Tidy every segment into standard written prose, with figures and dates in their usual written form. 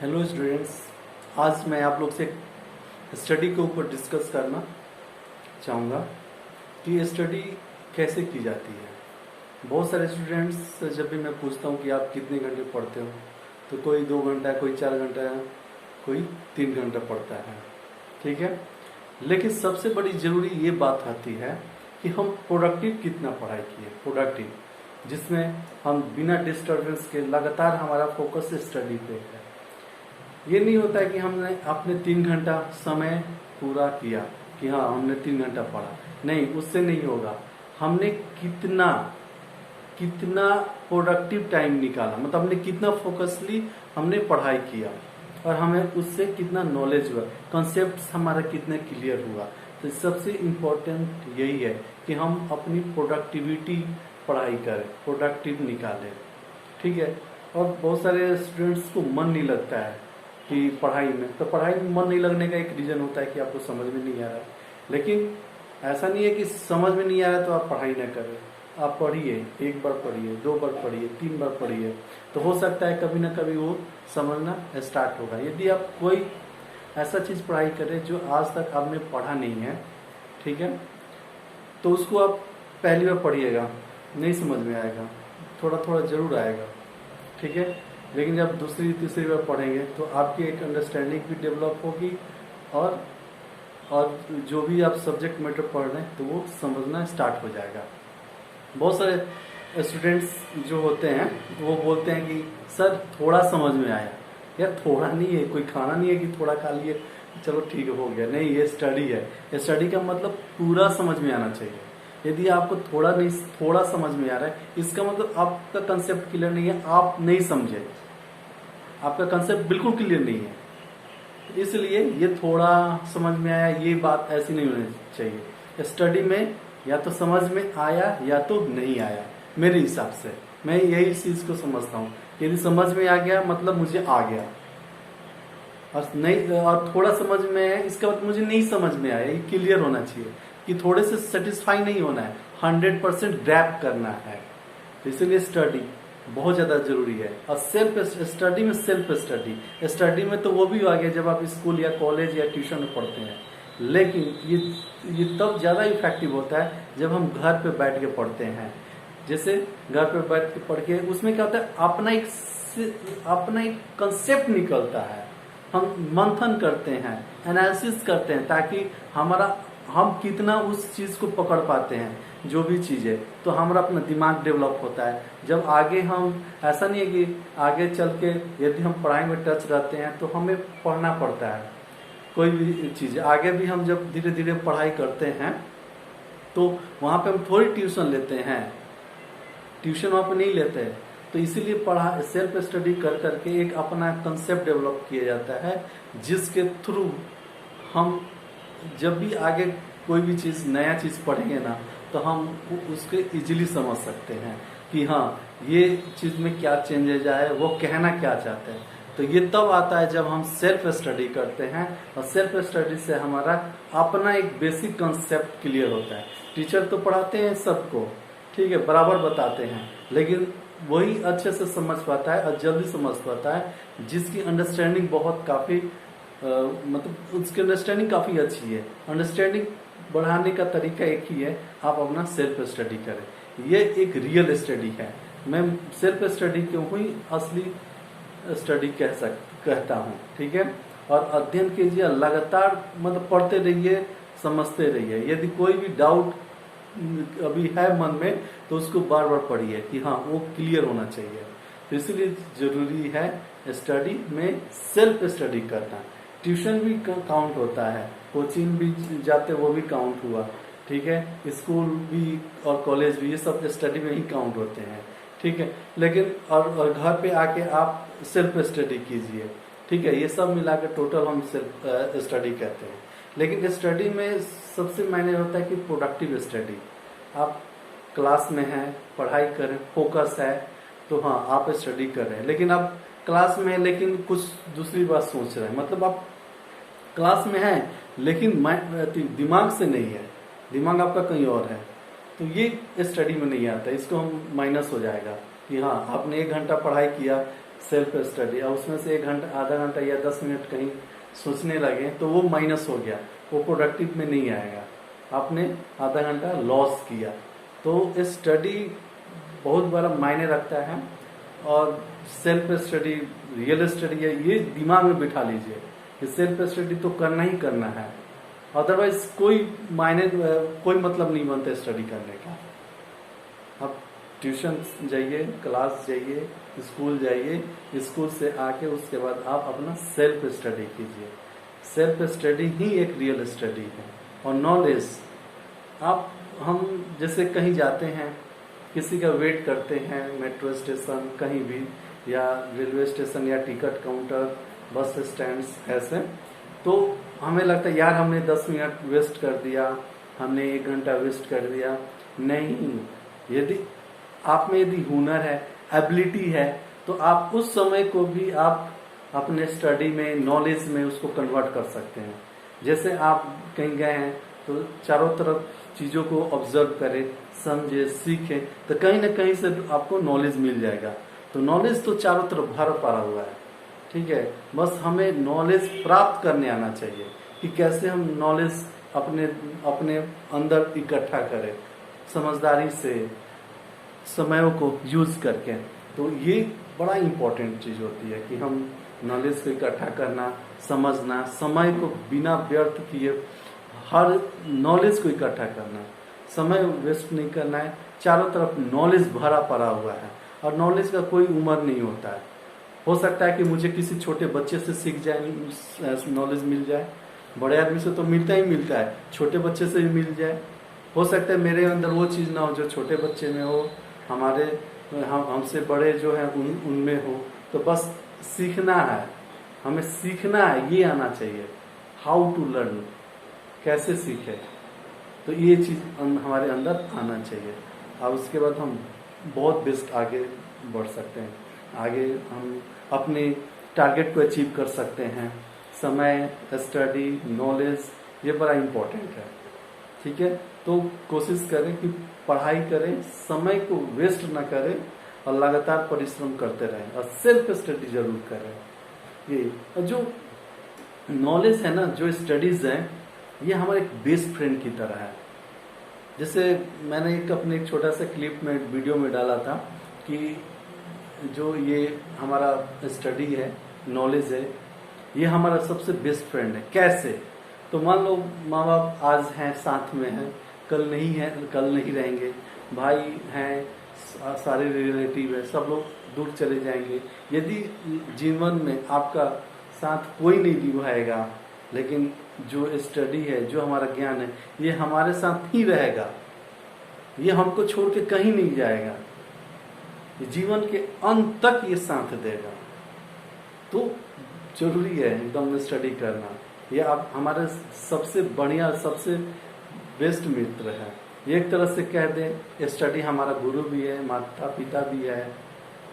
Hello students, आज मैं आप लोग से स्टडी के ऊपर डिस्कस करना चाहूँगा कि स्टडी कैसे की जाती है। बहुत सारे स्टूडेंट्स से जब भी मैं पूछता हूँ कि आप कितने घंटे पढ़ते हो, तो कोई 2 घंटा, कोई 4 घंटा, कोई 3 घंटा पढ़ता है। ठीक है, लेकिन सबसे बड़ी ज़रूरी ये बात आती है कि हम प्रोडक्टिव कितना पढ़ाई किए, प्रोडक्टिव जिसमें हम बिना डिस्टर्बेंस के लगातार हमारा फोकस स्टडी पे है। ये नहीं होता है कि हमने अपने 3 घंटा समय पूरा किया कि हाँ हमने 3 घंटा पढ़ा, नहीं, उससे नहीं होगा। हमने कितना कितना प्रोडक्टिव टाइम निकाला, मतलब हमने कितना फोकसली हमने पढ़ाई किया और हमें उससे कितना नॉलेज हुआ, कॉन्सेप्ट हमारा कितना क्लियर हुआ। तो सबसे इम्पोर्टेंट यही है कि हम अपनी प्रोडक्टिविटी पढ़ाई करें, प्रोडक्टिव निकालें। ठीक है, और बहुत सारे स्टूडेंट्स को मन नहीं लगता है कि पढ़ाई में, तो पढ़ाई में मन नहीं लगने का एक रीज़न होता है कि आपको समझ में नहीं आ रहा है। लेकिन ऐसा नहीं है कि समझ में नहीं आ रहा है तो आप पढ़ाई ना करें। आप पढ़िए, 1 बार पढ़िए, 2 बार पढ़िए, 3 बार पढ़िए, तो हो सकता है कभी ना कभी वो समझना स्टार्ट होगा। यदि आप कोई ऐसा चीज़ पढ़ाई करें जो आज तक आपने पढ़ा नहीं है, ठीक है, तो उसको आप पहली बार पढ़िएगा, नहीं समझ में आएगा, थोड़ा थोड़ा जरूर आएगा। ठीक है, लेकिन जब दूसरी तीसरी बार पढ़ेंगे तो आपकी एक अंडरस्टैंडिंग भी डेवलप होगी और जो भी आप सब्जेक्ट मैटर पढ़ रहे हैं तो वो समझना स्टार्ट हो जाएगा। बहुत सारे स्टूडेंट्स जो होते हैं वो बोलते हैं कि सर थोड़ा समझ में आया। यार थोड़ा नहीं है, कोई खाना नहीं है कि थोड़ा खा लिए चलो ठीक हो गया, नहीं, ये स्टडी है। स्टडी का मतलब पूरा समझ में आना चाहिए। यदि आपको थोड़ा समझ में आ रहा है, इसका मतलब आपका कंसेप्ट क्लियर नहीं है, आप नहीं समझे, आपका कंसेप्ट बिल्कुल क्लियर नहीं है। इसलिए ये थोड़ा समझ में आया, ये बात ऐसी नहीं होनी चाहिए। स्टडी में या तो समझ में आया या तो नहीं आया। मेरे हिसाब से मैं यही चीज को समझता हूँ, यदि समझ में आ गया मतलब मुझे आ गया, और नहीं, और थोड़ा समझ में आया इसका मतलब मुझे नहीं समझ में आया। ये क्लियर होना चाहिए कि थोड़े से सेटिस्फाई नहीं होना है, 100% ग्रैब करना है। इसलिए स्टडी बहुत ज़्यादा जरूरी है। और सेल्फ स्टडी में स्टडी में तो वो भी आ गया जब आप स्कूल या कॉलेज या ट्यूशन में पढ़ते हैं, लेकिन ये तब ज़्यादा इफेक्टिव होता है जब हम घर पे बैठ के पढ़ते हैं। जैसे घर पे बैठ के पढ़ के उसमें क्या होता है, अपना एक कंसेप्ट निकलता है, हम मंथन करते हैं, एनालिसिस करते हैं, ताकि हम कितना उस चीज को पकड़ पाते हैं, जो भी चीज है, तो हमारा अपना दिमाग डेवलप होता है। जब आगे हम, ऐसा नहीं है कि आगे चल के यदि हम पढ़ाई में टच रहते हैं तो हमें पढ़ना पड़ता है कोई भी चीज। आगे भी हम जब धीरे धीरे पढ़ाई करते हैं तो वहां पे हम थोड़ी ट्यूशन लेते हैं, ट्यूशन वहां पे नहीं लेते हैं। तो इसीलिए सेल्फ स्टडी कर करके एक अपना कंसेप्ट डेवलप किया जाता है, जिसके थ्रू हम जब भी आगे कोई भी चीज, नया चीज पढ़ेंगे ना, तो हम उसके इजीली समझ सकते हैं कि हाँ ये चीज में क्या चेंजेज आए, वो कहना क्या चाहते हैं। तो ये तब आता है जब हम सेल्फ स्टडी करते हैं, और सेल्फ स्टडी से हमारा अपना एक बेसिक कंसेप्ट क्लियर होता है। टीचर तो पढ़ाते हैं सबको, ठीक है, बराबर बताते हैं, लेकिन वही अच्छे से समझ पाता है और जल्दी समझ पाता है जिसकी अंडरस्टैंडिंग बहुत काफी मतलब उसकी अंडरस्टैंडिंग काफी अच्छी है। अंडरस्टैंडिंग बढ़ाने का तरीका एक ही है, आप अपना सेल्फ स्टडी करें। ये एक रियल स्टडी है। मैं सेल्फ स्टडी क्यों हुई, असली स्टडी कहता हूँ। ठीक है, और अध्ययन कीजिए लगातार, मतलब पढ़ते रहिए, समझते रहिए। यदि कोई भी डाउट अभी है मन में तो उसको बार बार पढ़िए कि हाँ वो क्लियर होना चाहिए। तो इसलिए जरूरी है स्टडी में सेल्फ स्टडी करना। ट्यूशन भी काउंट होता है, कोचिंग भी जाते वो भी काउंट हुआ, ठीक है, स्कूल भी और कॉलेज भी, ये सब स्टडी में ही काउंट होते हैं। ठीक है, लेकिन और घर पे आके आप सेल्फ स्टडी कीजिए। ठीक है, ये सब मिला के टोटल हम सेल्फ स्टडी कहते हैं। लेकिन स्टडी में सबसे मायने होता है कि प्रोडक्टिव स्टडी। आप क्लास में हैं, पढ़ाई कर रहे, फोकस है, तो हाँ आप स्टडी कर रहे हैं, लेकिन आप क्लास में हैं लेकिन कुछ दूसरी बात सोच रहे हैं, मतलब आप क्लास में हैं लेकिन दिमाग से नहीं है, दिमाग आपका कहीं और है, तो ये स्टडी में नहीं आता। इसको हम माइनस हो जाएगा कि हाँ आपने 1 घंटा पढ़ाई किया, सेल्फ स्टडी, और उसमें से 1 घंटा, आधा घंटा या 10 मिनट कहीं सोचने लगे तो वो माइनस हो गया, वो प्रोडक्टिव में नहीं आएगा, आपने आधा घंटा लॉस किया। तो स्टडी बहुत बड़ा मायने रखता है, और सेल्फ स्टडी, रियल स्टडी है, ये दिमाग में बिठा लीजिए कि सेल्फ स्टडी तो करना ही करना है, अदरवाइज कोई मतलब नहीं बनता स्टडी करने का। आप ट्यूशन जाइए, क्लास जाइए, स्कूल जाइए, स्कूल से आके उसके बाद आप अपना सेल्फ स्टडी कीजिए। सेल्फ स्टडी ही एक रियल स्टडी है। और नॉलेज, हम जैसे कहीं जाते हैं, किसी का वेट करते हैं मेट्रो स्टेशन, कहीं भी, या रेलवे स्टेशन, या टिकट काउंटर, बस स्टैंड, ऐसे, तो हमें लगता है यार हमने 10 मिनट वेस्ट कर दिया, हमने 1 घंटा वेस्ट कर दिया। नहीं, यदि आप में यदि हुनर है, एबिलिटी है, तो आप उस समय को भी आप अपने स्टडी में, नॉलेज में उसको कन्वर्ट कर सकते हैं। जैसे आप कहीं गए हैं तो चारों तरफ चीजों को ऑब्जर्व करें, समझे, सीखें, तो कहीं ना कहीं से आपको नॉलेज मिल जाएगा। तो नॉलेज तो चारों तरफ भरा पड़ा हुआ है, ठीक है। बस हमें नॉलेज प्राप्त करने आना चाहिए कि कैसे हम नॉलेज अपने अंदर इकट्ठा करें, समझदारी से, समयों को यूज करके। तो ये बड़ा इम्पोर्टेंट चीज होती है कि हम नॉलेज को इकट्ठा करना, समझना, समय को बिना व्यर्थ किए हर नॉलेज को इकट्ठा करना, समय वेस्ट नहीं करना है। चारों तरफ नॉलेज भरा पड़ा हुआ है, और नॉलेज का कोई उम्र नहीं होता है। हो सकता है कि मुझे किसी छोटे बच्चे से सीख जाए, नॉलेज मिल जाए, बड़े आदमी से तो मिलता ही मिलता है, छोटे बच्चे से भी मिल जाए। हो सकता है मेरे अंदर वो चीज़ ना हो जो छोटे बच्चे में हो, हमसे बड़े जो हैं उनमें हो। तो बस सीखना है, हमें सीखना है, ये आना चाहिए। हाउ टू लर्न, कैसे सीखे, तो ये चीज़ हमारे अंदर आना चाहिए, और उसके बाद हम बहुत बेस्ट आगे बढ़ सकते हैं। आगे हम अपने टारगेट को अचीव कर सकते हैं। समय, स्टडी, नॉलेज, ये बड़ा इम्पोर्टेंट है, ठीक है। तो कोशिश करें कि पढ़ाई करें, समय को वेस्ट ना करें, और लगातार परिश्रम करते रहें, और सेल्फ स्टडी जरूर करें। ये जो नॉलेज है ना, जो स्टडीज है, ये हमारे एक बेस्ट फ्रेंड की तरह है। जैसे मैंने अपने एक छोटा सा क्लिप में, वीडियो में डाला था कि जो ये हमारा स्टडी है, नॉलेज है, ये हमारा सबसे बेस्ट फ्रेंड है। कैसे? तो मान लो माँ बाप आज हैं, साथ में हैं, कल नहीं रहेंगे, भाई हैं, सारे रिलेटिव है, सब लोग दूर चले जाएंगे। यदि जीवन में आपका साथ कोई नहीं निभाएगा, लेकिन जो स्टडी है, जो हमारा ज्ञान है, ये हमारे साथ ही रहेगा, ये हमको छोड़ के कहीं नहीं जाएगा, जीवन के अंत तक ये साथ देगा। तो जरूरी है एकदम स्टडी करना। ये आप हमारे सबसे बढ़िया, सबसे बेस्ट मित्र है। ये एक तरह से कह दें, स्टडी हमारा गुरु भी है, माता पिता भी है,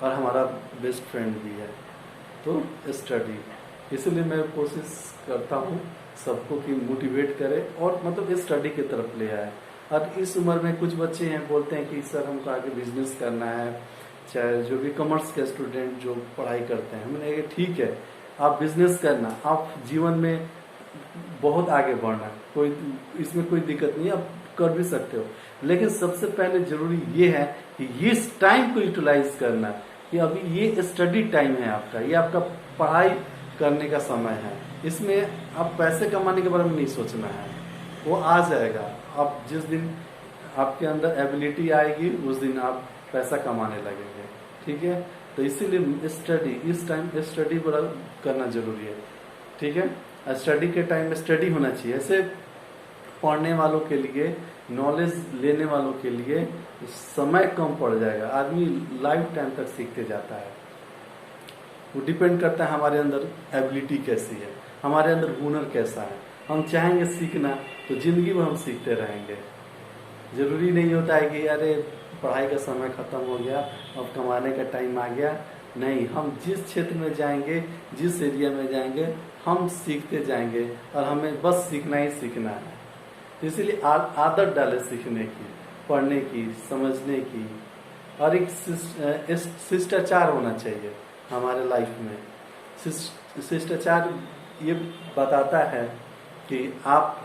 और हमारा बेस्ट फ्रेंड भी है। तो स्टडी, इसलिए मैं कोशिश करता हूँ सबको कि मोटिवेट करें, और मतलब स्टडी की तरफ ले आए। और इस उम्र में कुछ बच्चे हैं बोलते हैं कि सर हमको आगे बिजनेस करना है, चाहे जो भी कॉमर्स के स्टूडेंट जो पढ़ाई करते हैं। मैंने कहा ठीक है, आप बिजनेस करना, आप जीवन में बहुत आगे बढ़ना, कोई इसमें कोई दिक्कत नहीं, आप कर भी सकते हो। लेकिन सबसे पहले जरूरी ये है कि इस टाइम को यूटिलाइज करना, कि अभी ये स्टडी टाइम है आपका, ये आपका पढ़ाई करने का समय है। इसमें आप पैसे कमाने के बारे में नहीं सोचना है, वो आ जाएगा। आप जिस दिन आपके अंदर एबिलिटी आएगी, उस दिन आप पैसा कमाने लगेंगे, ठीक है। तो इसीलिए स्टडी, इस टाइम स्टडी बड़ा करना जरूरी है, ठीक है। स्टडी के टाइम में स्टडी होना चाहिए। ऐसे पढ़ने वालों के लिए, नॉलेज लेने वालों के लिए समय कम पड़ जाएगा, आदमी लाइफ टाइम तक सीखते जाता है। वो डिपेंड करता है हमारे अंदर एबिलिटी कैसी है, हमारे अंदर हुनर कैसा है। हम चाहेंगे सीखना तो जिंदगी में हम सीखते रहेंगे। जरूरी नहीं होता है कि अरे पढ़ाई का समय खत्म हो गया, अब कमाने का टाइम आ गया। नहीं, हम जिस क्षेत्र में जाएंगे, जिस एरिया में जाएंगे, हम सीखते जाएंगे, और हमें बस सीखना ही सीखना है। इसीलिए आदत डाले सीखने की, पढ़ने की, समझने की, और एक शिष्टाचार होना चाहिए। हमारे लाइफ में। शिष्टाचार ये बताता है कि आप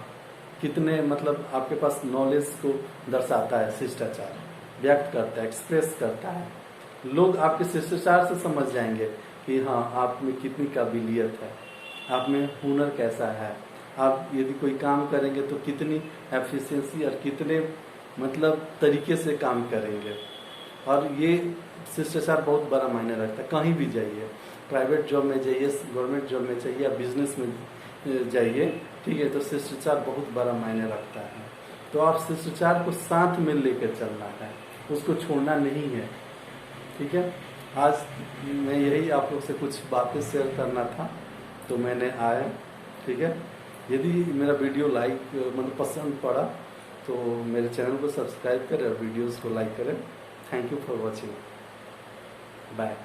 कितने मतलब आपके पास नॉलेज को दर्शाता है। शिष्टाचार व्यक्त करता है, एक्सप्रेस करता है। लोग आपके शिष्टाचार से समझ जाएंगे कि हाँ आप में कितनी काबिलियत है, आप में हुनर कैसा है, आप यदि कोई काम करेंगे तो कितनी एफिशिएंसी और कितने मतलब तरीके से काम करेंगे। और ये शिष्टाचार बहुत बड़ा मायने रखता है। कहीं भी जाइए, प्राइवेट जॉब में जाइए, गवर्नमेंट जॉब में जाइए या बिजनेस में जाइए, ठीक है, तो शिष्टाचार बहुत बड़ा मायने रखता है। तो आप शिष्टाचार को साथ में लेकर चलना है, उसको छोड़ना नहीं है। ठीक है, आज मैं यही आप लोग से कुछ बातें शेयर करना था तो मैंने आया। ठीक है, यदि मेरा वीडियो मतलब पसंद पड़ा तो मेरे चैनल को सब्सक्राइब करें और वीडियोस को लाइक करें। Thank you for watching. Bye.